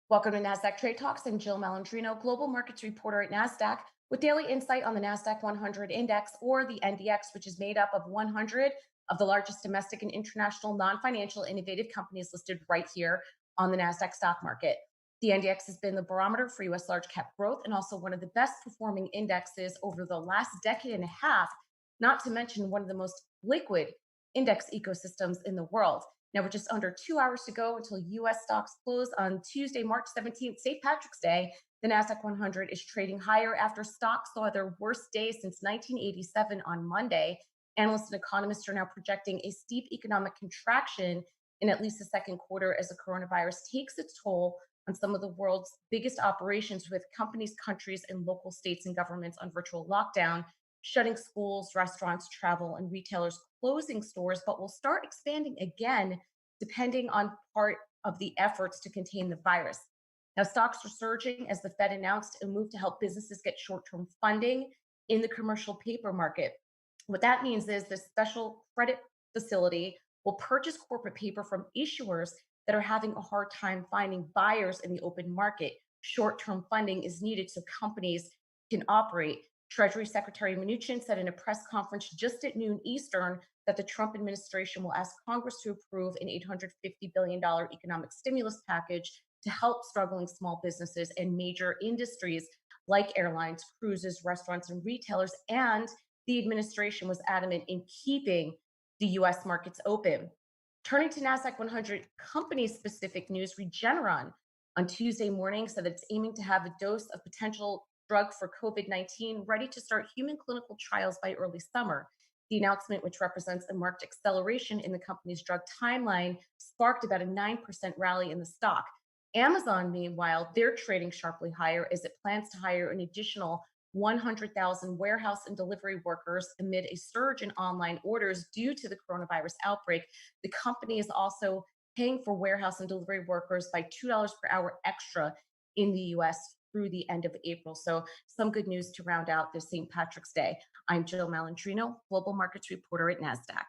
Welcome to Nasdaq Trade Talks. I'm Jill Malandrino, global markets reporter at Nasdaq, with daily insight on the Nasdaq 100 index, or the NDX, which is made up of 100 of the largest domestic and international non-financial innovative companies listed right here on the Nasdaq stock market. The NDX has been the barometer for U.S. large cap growth and also one of the best performing indexes over the last decade and a half, not to mention one of the most liquid index ecosystems in the world. Now, we're just under 2 hours to go until U.S. stocks close on Tuesday, March 17th, St. Patrick's Day. The Nasdaq 100 is trading higher after stocks saw their worst day since 1987 on Monday. Analysts and economists are now projecting a steep economic contraction in at least the second quarter as the coronavirus takes its toll on some of the world's biggest operations, with companies, countries, and local states and governments on virtual lockdown, shutting schools, restaurants, travel, and retailers closing stores, but will start expanding again depending on part of the efforts to contain the virus. Now, stocks are surging as the Fed announced a move to help businesses get short term funding in the commercial paper market. What that means is this special credit facility will purchase corporate paper from issuers that are having a hard time finding buyers in the open market. Short term funding is needed so companies can operate. Treasury Secretary Mnuchin said in a press conference just at noon Eastern that the Trump administration will ask Congress to approve an $850 billion economic stimulus package to help struggling small businesses and major industries like airlines, cruises, restaurants, and retailers. And the administration was adamant in keeping the US markets open. Turning to NASDAQ 100 company specific news, Regeneron on Tuesday morning said that it's aiming to have a dose of potential drug for COVID-19 ready to start human clinical trials by early summer. The announcement, which represents a marked acceleration in the company's drug timeline, sparked about a 9% rally in the stock. Amazon, meanwhile, they're trading sharply higher as it plans to hire an additional 100,000 warehouse and delivery workers amid a surge in online orders due to the coronavirus outbreak. The company is also paying for warehouse and delivery workers by $2 per hour extra in the US through the end of April. So, some good news to round out this St. Patrick's Day. I'm Jill Malandrino, global markets reporter at NASDAQ.